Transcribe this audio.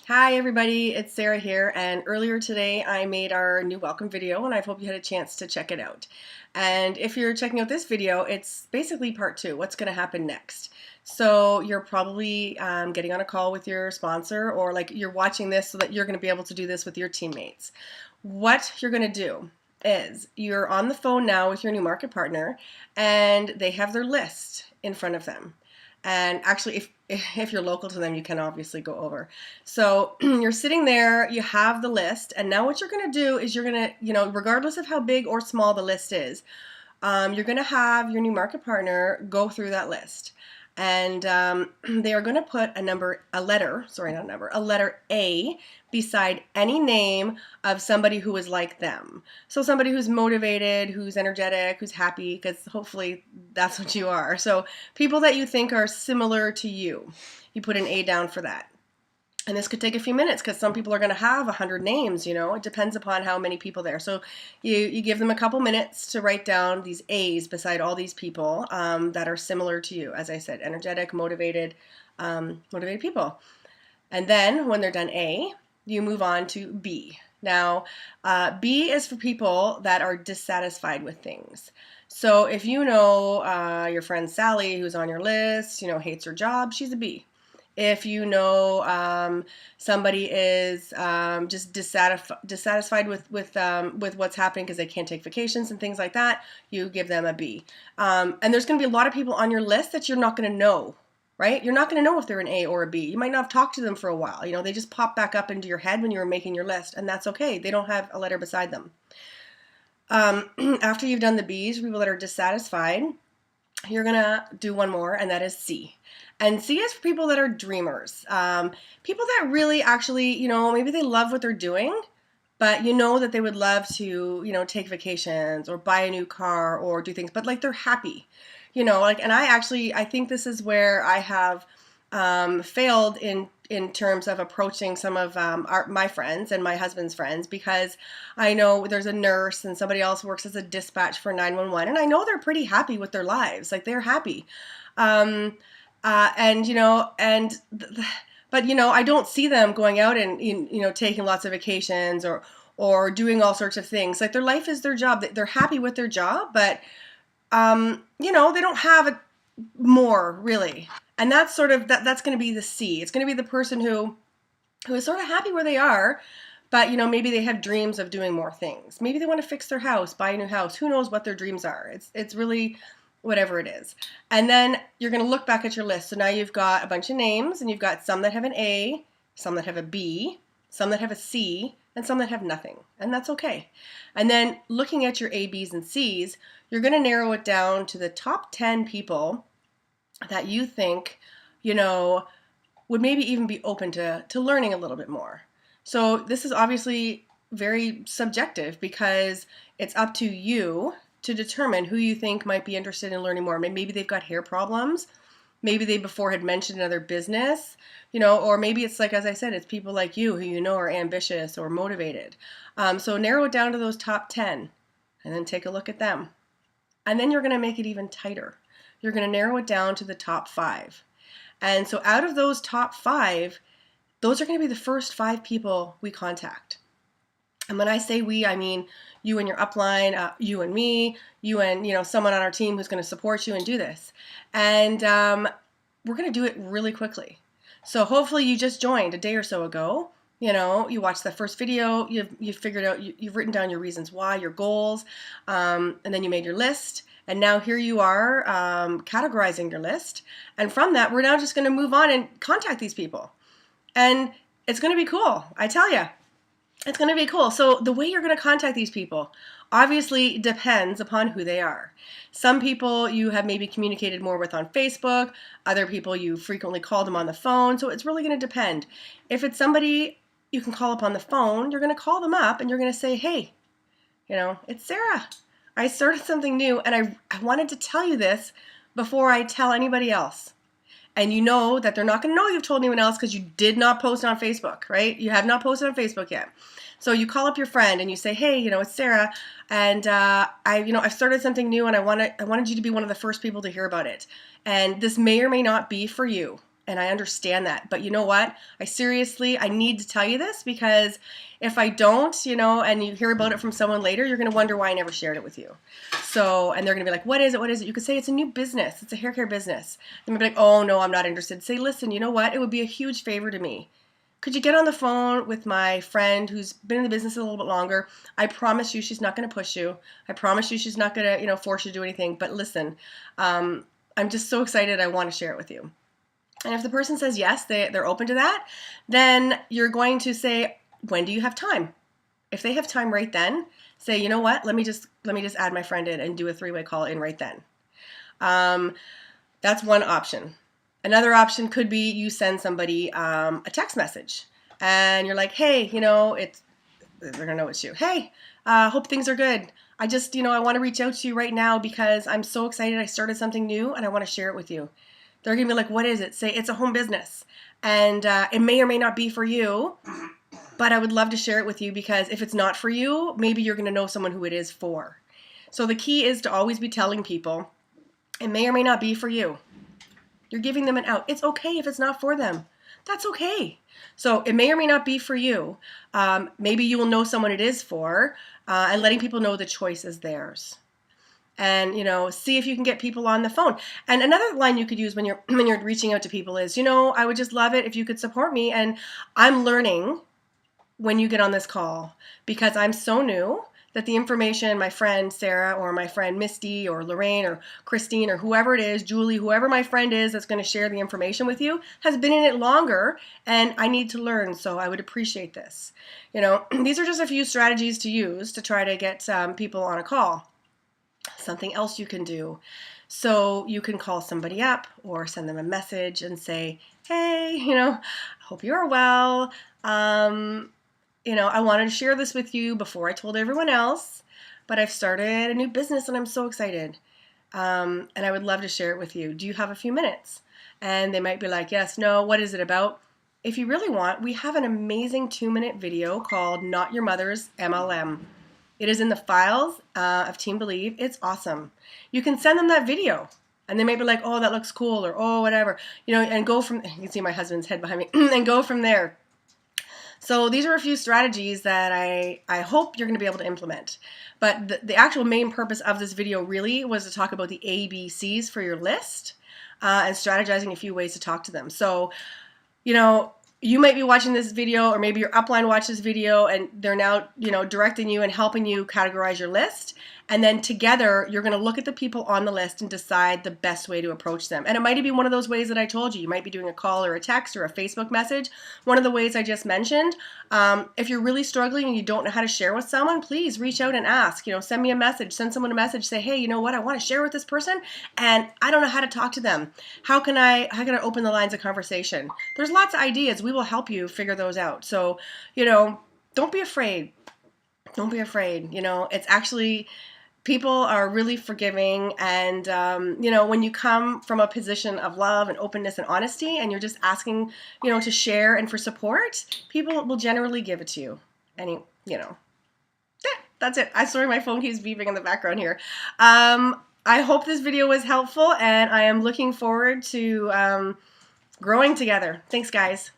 Hi everybody, it's Sarah here, and earlier today I made our new welcome video and I hope you had a chance to check it out. And if you're checking out this video, it's basically part two, what's going to happen next. So you're probably getting on a call with your sponsor, or like you're watching this so that you're going to be able to do this with your teammates. What you're going to do is you're on the phone now with your new market partner and they have their list in front of them. And actually, if you're local to them, you can obviously go over. So you're sitting there, you have the list, and now what you're going to do is you're going to, regardless of how big or small the list is, you're going to have your new market partner go through that list. And they are going to put a letter A beside any name of somebody who is like them. So somebody who's motivated, who's energetic, who's happy, because hopefully that's what you are. So people that you think are similar to you, you put an A down for that. And this could take a few minutes because some people are going to have 100 names, it depends upon how many people there. So you give them a couple minutes to write down these A's beside all these people that are similar to you. As I said, energetic, motivated people. And then when they're done A, you move on to B. Now, B is for people that are dissatisfied with things. So if you know your friend Sally, who's on your list, hates her job, she's a B. If you know somebody is just dissatisfied with what's happening because they can't take vacations and things like that, you give them a B. And there's going to be a lot of people on your list that you're not going to know, right? You're not going to know if they're an A or a B. You might not have talked to them for a while. They just pop back up into your head when you were making your list, and that's okay. They don't have a letter beside them. After you've done the B's, people that are dissatisfied, you're going to do one more, and that is C. And C is for people that are dreamers. People that really actually, maybe they love what they're doing, but that they would love to, take vacations or buy a new car or do things, but like they're happy, and I think this is where I have failed in terms of approaching some of my friends and my husband's friends, because I know there's a nurse and somebody else works as a dispatch for 911, and I know they're pretty happy with their lives. Like, they're happy. But I don't see them going out and, taking lots of vacations or doing all sorts of things. Like, their life is their job. They're happy with their job, but, they don't have more really. And that's sort of, that's going to be the C. It's going to be the person who is sort of happy where they are, but, maybe they have dreams of doing more things. Maybe they want to fix their house, buy a new house. Who knows what their dreams are? It's really whatever it is. And then you're going to look back at your list. So now you've got a bunch of names, and you've got some that have an A, some that have a B, some that have a C, and some that have nothing. And that's okay. And then looking at your A, B's, and C's, you're going to narrow it down to the top 10 people that you think, would maybe even be open to learning a little bit more. So this is obviously very subjective, because it's up to you to determine who you think might be interested in learning more. Maybe they've got hair problems. Maybe they before had mentioned another business, or maybe it's like, as I said, it's people like you who are ambitious or motivated. So narrow it down to those top 10 and then take a look at them. And then you're going to make it even tighter. You're going to narrow it down to the top 5. And so out of those top 5, those are going to be the first 5 people we contact. And when I say we, I mean you and your upline, you and me, you and someone on our team who's going to support you and do this. And we're going to do it really quickly. So hopefully you just joined a day or so ago. You watched the first video, you've figured out, you've written down your reasons why, your goals, and then you made your list. And now here you are categorizing your list. And from that, we're now just going to move on and contact these people. And it's going to be cool, I tell you. It's going to be cool. So the way you're going to contact these people obviously depends upon who they are. Some people you have maybe communicated more with on Facebook. Other people you frequently call them on the phone. So it's really going to depend. If it's somebody you can call up on the phone, you're going to call them up and you're going to say, hey, it's Sarah. I started something new, and I wanted to tell you this before I tell anybody else. And you know that they're not going to know you've told anyone else because you did not post on Facebook, right? You have not posted on Facebook yet. So you call up your friend and you say, hey, it's Sarah, and I started something new, and I wanted you to be one of the first people to hear about it. And this may or may not be for you. And I understand that. But you know what? I need to tell you this, because if I don't, and you hear about it from someone later, you're going to wonder why I never shared it with you. So, and they're going to be like, what is it? What is it? You could say it's a new business. It's a hair care business. Then be like, oh no, I'm not interested. Say, listen, you know what? It would be a huge favor to me. Could you get on the phone with my friend who's been in the business a little bit longer? I promise you she's not going to push you. I promise you she's not going to, force you to do anything. But listen, I'm just so excited. I want to share it with you. And if the person says yes, they're open to that, then you're going to say, when do you have time? If they have time right then, say, you know what, let me just add my friend in and do a 3-way call in right then. That's one option. Another option could be you send somebody a text message and you're like, hey, they're gonna know it's you. Hey, hope things are good. I just, I want to reach out to you right now because I'm so excited. I started something new and I want to share it with you. They're going to be like, what is it? Say, it's a home business. And it may or may not be for you, but I would love to share it with you, because if it's not for you, maybe you're going to know someone who it is for. So the key is to always be telling people, it may or may not be for you. You're giving them an out. It's okay if it's not for them. That's okay. So it may or may not be for you. Maybe you will know someone it is for, and letting people know the choice is theirs. And, see if you can get people on the phone. And another line you could use when you're reaching out to people is, I would just love it if you could support me. And I'm learning when you get on this call, because I'm so new that the information my friend Sarah or my friend Misty or Lorraine or Christine or whoever it is, Julie, whoever my friend is that's going to share the information with you, has been in it longer, and I need to learn. So I would appreciate this. These are just a few strategies to use to try to get people on a call. Something else you can do. So you can call somebody up or send them a message and say, hey, I hope you're well. I wanted to share this with you before I told everyone else, but I've started a new business and I'm so excited. And I would love to share it with you. Do you have a few minutes? And they might be like, yes, no, what is it about? If you really want, we have an amazing 2-minute video called Not Your Mother's MLM. It is in the files of Team Believe. It's awesome. You can send them that video, and they may be like, oh, that looks cool, or oh, whatever, and go from, you can see my husband's head behind me, and go from there. So these are a few strategies that I hope you're going to be able to implement. But the actual main purpose of this video really was to talk about the ABCs for your list and strategizing a few ways to talk to them. So, you might be watching this video, or maybe your upline watched this video and they're now, directing you and helping you categorize your list. And then together, you're going to look at the people on the list and decide the best way to approach them. And it might be one of those ways that I told you. You might be doing a call or a text or a Facebook message. One of the ways I just mentioned. If you're really struggling and you don't know how to share with someone, please reach out and ask. Send me a message. Send someone a message. Say, hey, you know what? I want to share with this person, and I don't know how to talk to them. How can I open the lines of conversation? There's lots of ideas. We will help you figure those out. So, don't be afraid. Don't be afraid. It's actually, people are really forgiving, and when you come from a position of love and openness and honesty, and you're just asking, to share and for support, people will generally give it to you. And that's it. I'm sorry, my phone keeps beeping in the background here. I hope this video was helpful, and I am looking forward to growing together. Thanks, guys.